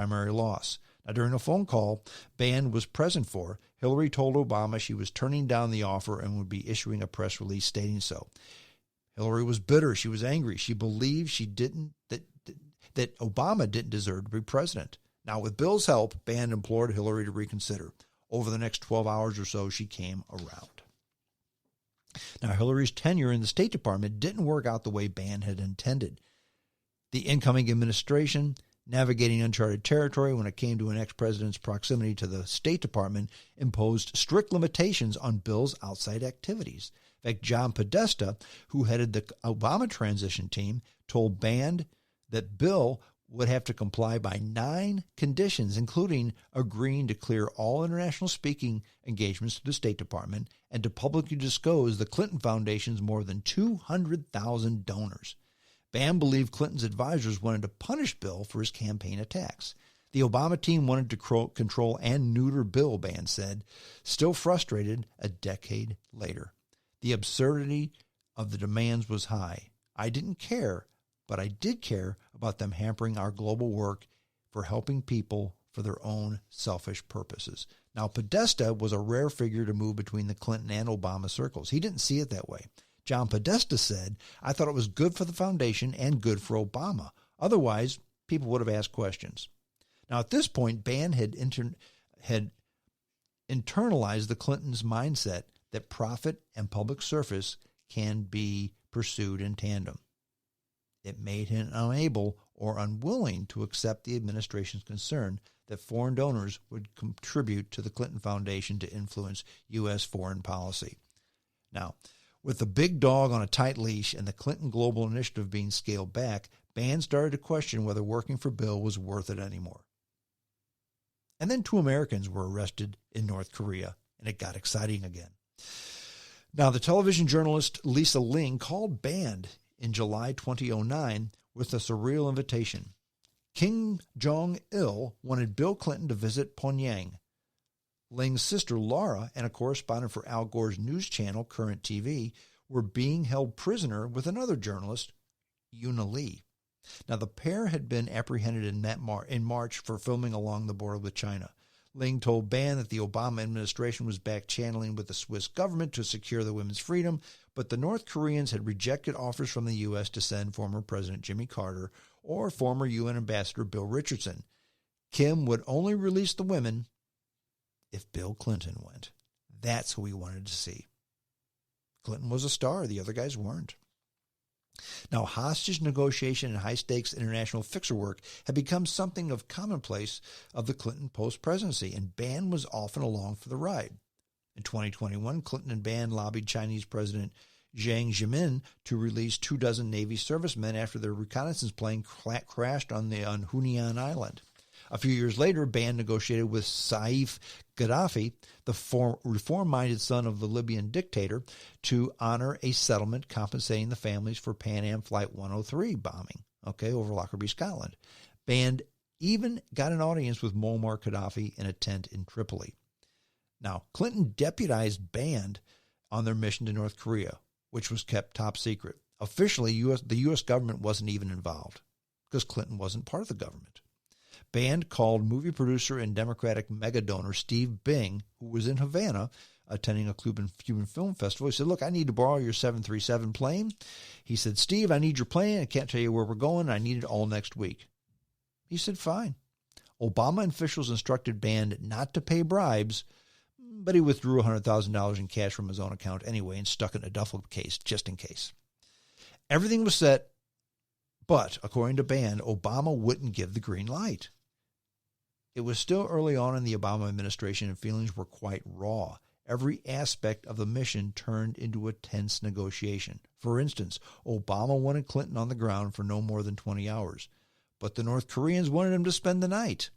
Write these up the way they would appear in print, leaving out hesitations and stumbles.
primary loss. Now, during a phone call Band was present for, Hillary told Obama she was turning down the offer and would be issuing a press release stating so. Hillary was bitter. She was angry. She believed that Obama didn't deserve to be president. Now, with Bill's help, Band implored Hillary to reconsider. Over the next 12 hours or so, she came around. Now, Hillary's tenure in the State Department didn't work out the way Band had intended. The incoming administration, navigating uncharted territory when it came to an ex-president's proximity to the State Department, imposed strict limitations on Bill's outside activities. In fact, John Podesta, who headed the Obama transition team, told Band that Bill would have to comply by 9 conditions, including agreeing to clear all international speaking engagements to the State Department and to publicly disclose the Clinton Foundation's more than 200,000 donors. Band believed Clinton's advisors wanted to punish Bill for his campaign attacks. The Obama team wanted to control and neuter Bill, Band said, still frustrated a decade later. The absurdity of the demands was high. I didn't care, but I did care about them hampering our global work for helping people for their own selfish purposes. Now, Podesta was a rare figure to move between the Clinton and Obama circles. He didn't see it that way. John Podesta said, I thought it was good for the foundation and good for Obama. Otherwise, people would have asked questions. Now, at this point, Band had internalized the Clintons' mindset that profit and public service can be pursued in tandem. It made him unable or unwilling to accept the administration's concern that foreign donors would contribute to the Clinton Foundation to influence U.S. foreign policy. Now, with the big dog on a tight leash and the Clinton Global Initiative being scaled back, Band started to question whether working for Bill was worth it anymore. And then 2 Americans were arrested in North Korea, and it got exciting again. Now, the television journalist Lisa Ling called Band in July 2009 with a surreal invitation. Kim Jong-il wanted Bill Clinton to visit Pyongyang. Ling's sister Laura and a correspondent for Al Gore's news channel, Current TV, were being held prisoner with another journalist, Yuna Lee. Now, the pair had been apprehended in March for filming along the border with China. Ling told Band that the Obama administration was back channeling with the Swiss government to secure the women's freedom, but the North Koreans had rejected offers from the U.S. to send former President Jimmy Carter or former UN Ambassador Bill Richardson. Kim would only release the women if Bill Clinton went. That's who he wanted to see. Clinton was a star. The other guys weren't. Now, hostage negotiation and high-stakes international fixer work had become something of commonplace of the Clinton post-presidency, and Band was often along for the ride. In 2021, Clinton and Band lobbied Chinese President Jiang Zemin to release 24 Navy servicemen after their reconnaissance plane crashed on Hunian Island. A few years later, Band negotiated with Saif Gaddafi, the reform-minded son of the Libyan dictator, to honor a settlement compensating the families for Pan Am Flight 103 bombing, over Lockerbie, Scotland. Band even got an audience with Muammar Gaddafi in a tent in Tripoli. Now, Clinton deputized Band on their mission to North Korea, which was kept top secret. Officially, the U.S. government wasn't even involved because Clinton wasn't part of the government. Band called movie producer and Democratic mega donor Steve Bing, who was in Havana attending a Cuban film festival. He said, look, I need to borrow your 737 plane. He said, Steve, I need your plane. I can't tell you where we're going. I need it all next week. He said, fine. Obama officials instructed Band not to pay bribes, but he withdrew $100,000 in cash from his own account anyway and stuck it in a duffel case just in case. Everything was set, but according to Band, Obama wouldn't give the green light. It was still early on in the Obama administration and feelings were quite raw. Every aspect of the mission turned into a tense negotiation. For instance, Obama wanted Clinton on the ground for no more than 20 hours, but the North Koreans wanted him to spend the night.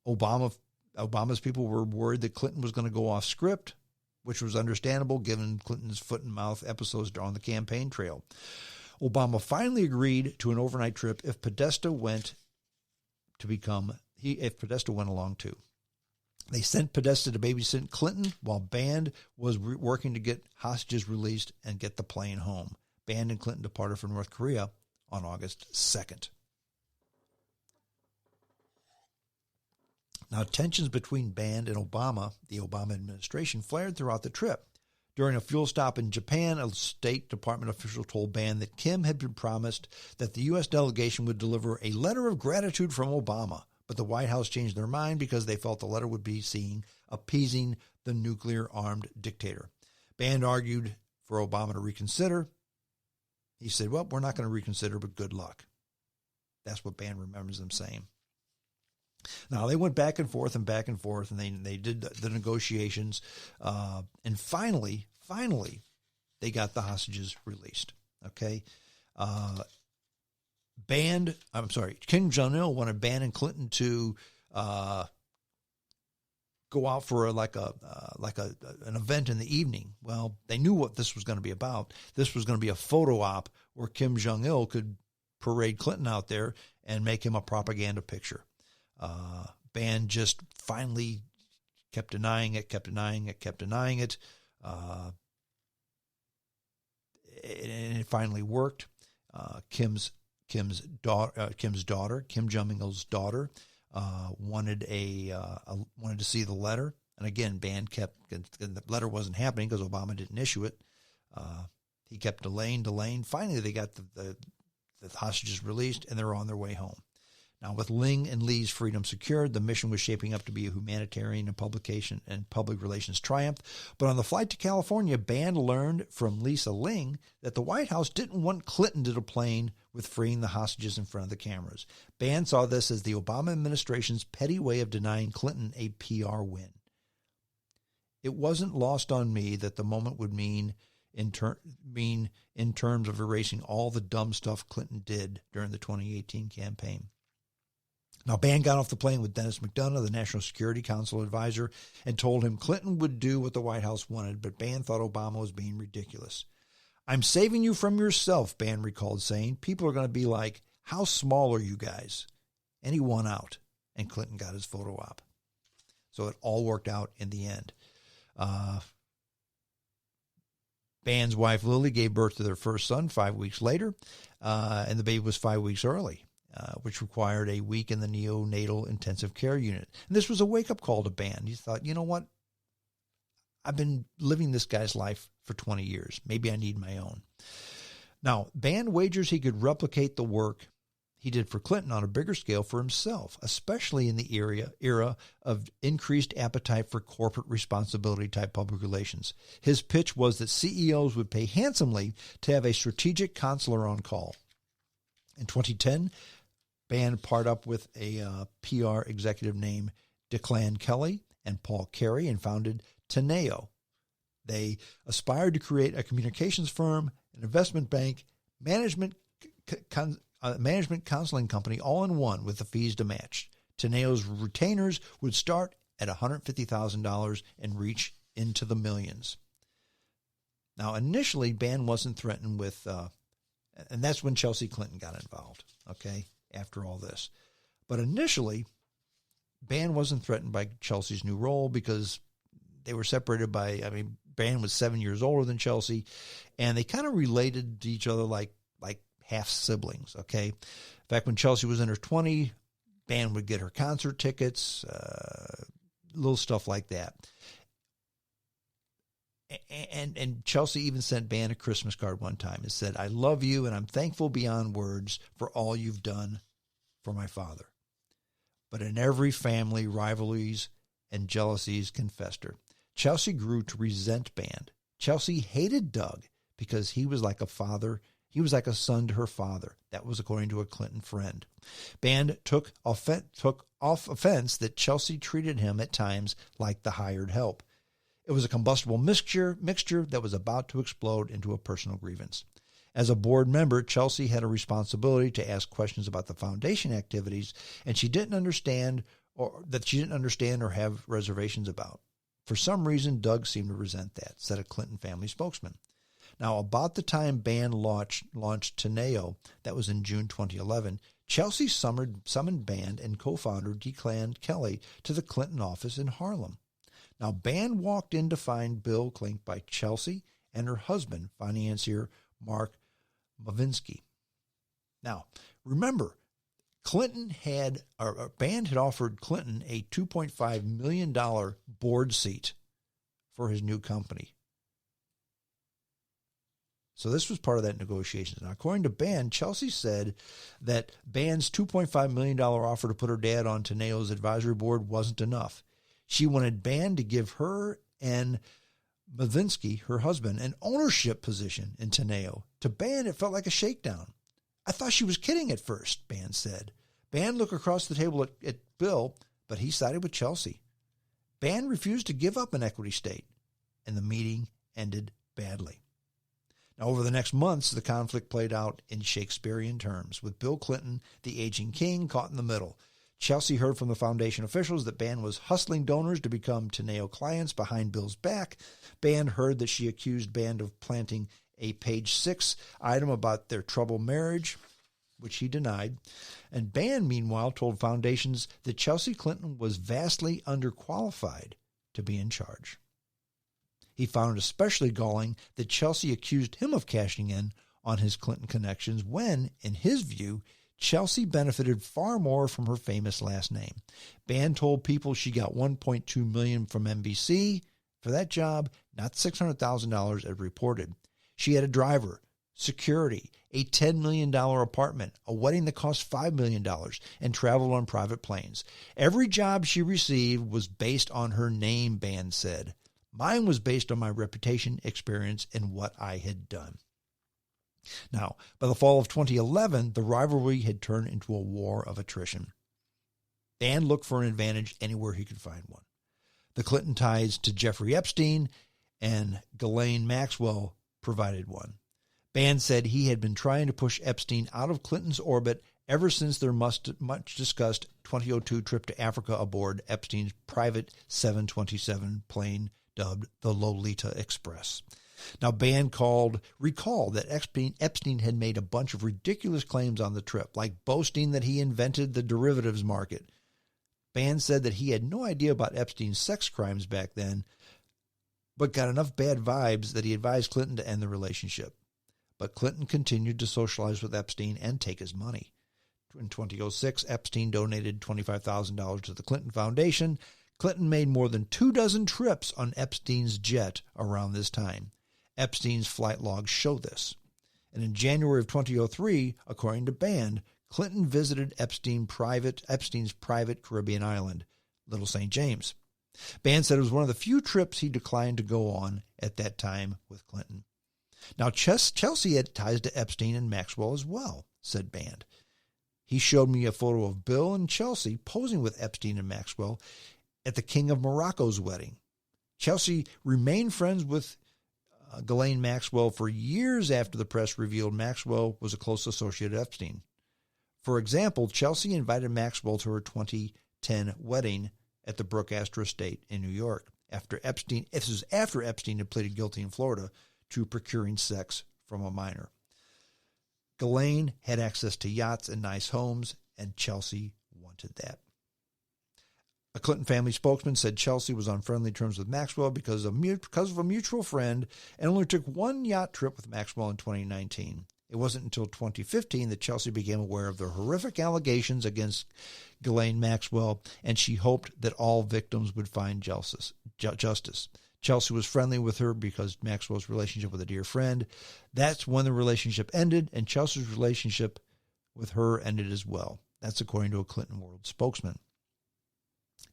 Obama's people were worried that Clinton was going to go off script, which was understandable given Clinton's foot-and-mouth episodes on the campaign trail. Obama finally agreed to an overnight trip if Podesta went along too. They sent Podesta to babysit Clinton while Band was working to get hostages released and get the plane home. Band and Clinton departed for North Korea on August 2nd. Now, tensions between Band and Obama, the Obama administration, flared throughout the trip. During a fuel stop in Japan, a State Department official told Band that Kim had been promised that the U.S. delegation would deliver a letter of gratitude from Obama, but the White House changed their mind because they felt the letter would be seen appeasing the nuclear-armed dictator. Band argued for Obama to reconsider. He said, well, we're not going to reconsider, but good luck. That's what Band remembers them saying. Now, they went back and forth, and they did the negotiations, and finally, they got the hostages released, okay? Kim Jong-il wanted Ban and Clinton to go out for an event in the evening. Well, they knew what this was going to be about. This was going to be a photo op where Kim Jong-il could parade Clinton out there and make him a propaganda picture. Ban just finally kept denying it. And it finally worked. Kim's daughter, Kim Jong-il's daughter, wanted to see the letter. And again, Ban the letter wasn't happening because Obama didn't issue it. He kept delaying. Finally, they got the hostages released, and they're on their way home. Now, with Ling and Lee's freedom secured, the mission was shaping up to be a humanitarian and public relations triumph. But on the flight to California, Ban learned from Lisa Ling that the White House didn't want Clinton to deplane with freeing the hostages in front of the cameras. Ban saw this as the Obama administration's petty way of denying Clinton a PR win. It wasn't lost on me that the moment would mean in terms of erasing all the dumb stuff Clinton did during the 2018 campaign. Now, Ban got off the plane with Dennis McDonough, the National Security Council advisor, and told him Clinton would do what the White House wanted, but Ban thought Obama was being ridiculous. I'm saving you from yourself, Ban recalled, saying. People are going to be like, how small are you guys? And he won out, and Clinton got his photo op. So it all worked out in the end. Ban's wife, Lily, gave birth to their first son 5 weeks later, and the baby was 5 weeks early. Which required a week in the neonatal intensive care unit. And this was a wake-up call to Ban. He thought, you know what? I've been living this guy's life for 20 years. Maybe I need my own. Now, Ban wagers he could replicate the work he did for Clinton on a bigger scale for himself, especially in the era of increased appetite for corporate responsibility-type public relations. His pitch was that CEOs would pay handsomely to have a strategic counselor on call. In 2010, Ban partnered up with a PR executive named Declan Kelly and Paul Carey and founded Teneo. They aspired to create a communications firm, an investment bank, management counseling company, all in one with the fees to match. Teneo's retainers would start at $150,000 and reach into the millions. Now, initially, Ban wasn't threatened with, and that's when Chelsea Clinton got involved, okay, after all this. But initially, Ban wasn't threatened by Chelsea's new role because they were separated by, Ban was 7 years older than Chelsea, and they kind of related to each other like half siblings, okay? In fact, when Chelsea was in her 20s, Ban would get her concert tickets, little stuff like that. And Chelsea even sent Ban a Christmas card one time. It said, I love you, and I'm thankful beyond words for all you've done for my father. But in every family, rivalries and jealousies can fester. Chelsea grew to resent Ban. Chelsea hated Doug because he was like a father. He was like a son to her father. That was according to a Clinton friend. Ban took off offense that Chelsea treated him at times like the hired help. It was a combustible mixture that was about to explode into a personal grievance. As a board member, Chelsea had a responsibility to ask questions about the foundation activities, and she didn't understand or have reservations about. For some reason, Doug seemed to resent that, said a Clinton family spokesman. Now, about the time Ban launched Teneo, that was in June 2011, Chelsea summoned Ban and co-founder Declan Kelly to the Clinton office in Harlem. Now, Ban walked in to find Bill claimed by Chelsea and her husband, financier Mark Mavinsky. Now, remember, Band had offered Clinton a $2.5 million board seat for his new company. So this was part of that negotiation. Now, according to Band, Chelsea said that Band's $2.5 million offer to put her dad on Teneo's advisory board wasn't enough. She wanted Band to give her and Mavinsky, her husband, an ownership position in Teneo. To Band, it felt like a shakedown. I thought she was kidding at first, Band said. Band looked across the table at Bill, but he sided with Chelsea. Band refused to give up an equity stake, and the meeting ended badly. Now, over the next months, the conflict played out in Shakespearean terms, with Bill Clinton, the aging king, caught in the middle. Chelsea heard from the foundation officials that Band was hustling donors to become Teneo clients behind Bill's back. Band heard that she accused Band of planting a page 6 item about their troubled marriage, which he denied. And Band, meanwhile, told foundations that Chelsea Clinton was vastly underqualified to be in charge. He found it especially galling that Chelsea accused him of cashing in on his Clinton connections when, in his view, Chelsea benefited far more from her famous last name. Band told people she got $1.2 million from NBC for that job, not $600,000 as reported. She had a driver, security, a $10 million apartment, a wedding that cost $5 million, and traveled on private planes. Every job she received was based on her name, Band said. Mine was based on my reputation, experience, and what I had done. Now, by the fall of 2011, the rivalry had turned into a war of attrition. Band looked for an advantage anywhere he could find one. The Clinton ties to Jeffrey Epstein and Ghislaine Maxwell provided one. Band said he had been trying to push Epstein out of Clinton's orbit ever since their much-discussed 2002 trip to Africa aboard Epstein's private 727 plane dubbed the Lolita Express. Now, Band recalled that Epstein had made a bunch of ridiculous claims on the trip, like boasting that he invented the derivatives market. Band said that he had no idea about Epstein's sex crimes back then, but got enough bad vibes that he advised Clinton to end the relationship. But Clinton continued to socialize with Epstein and take his money. In 2006, Epstein donated $25,000 to the Clinton Foundation. Clinton made more than 24 trips on Epstein's jet around this time. Epstein's flight logs show this. And in January of 2003, according to Band, Clinton visited Epstein's private Caribbean island, Little St. James. Band said it was one of the few trips he declined to go on at that time with Clinton. Now, Chelsea had ties to Epstein and Maxwell as well, said Band. He showed me a photo of Bill and Chelsea posing with Epstein and Maxwell at the King of Morocco's wedding. Chelsea remained friends with Ghislaine Maxwell for years after the press revealed Maxwell was a close associate of Epstein. For example, Chelsea invited Maxwell to her 2010 wedding at the Brook Astor Estate in New York. This was after Epstein had pleaded guilty in Florida to procuring sex from a minor. Ghislaine had access to yachts and nice homes, and Chelsea wanted that. A Clinton family spokesman said Chelsea was on friendly terms with Maxwell because of a mutual friend and only took one yacht trip with Maxwell in 2019. It wasn't until 2015 that Chelsea became aware of the horrific allegations against Ghislaine Maxwell, and she hoped that all victims would find justice. Chelsea was friendly with her because Maxwell's relationship with a dear friend. That's when the relationship ended, and Chelsea's relationship with her ended as well. That's according to a Clinton World spokesman.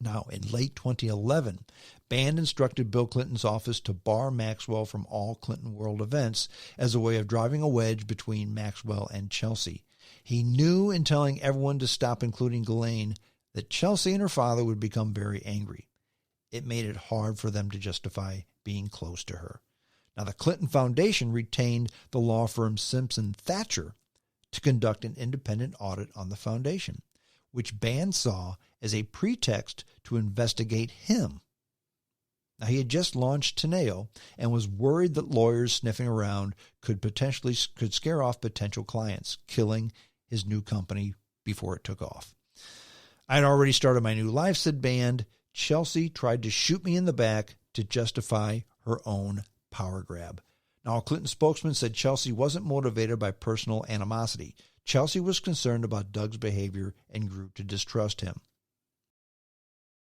Now, in late 2011, Band instructed Bill Clinton's office to bar Maxwell from all Clinton World events as a way of driving a wedge between Maxwell and Chelsea. He knew in telling everyone to stop including Ghislaine that Chelsea and her father would become very angry. It made it hard for them to justify being close to her. Now, the Clinton Foundation retained the law firm Simpson Thacher to conduct an independent audit on the foundation, which Band saw as a pretext to investigate him. Now, he had just launched Teneo and was worried that lawyers sniffing around could scare off potential clients, killing his new company before it took off. I'd already started my new life, said Band. Chelsea tried to shoot me in the back to justify her own power grab. Now, a Clinton spokesman said Chelsea wasn't motivated by personal animosity. Chelsea was concerned about Doug's behavior and grew to distrust him.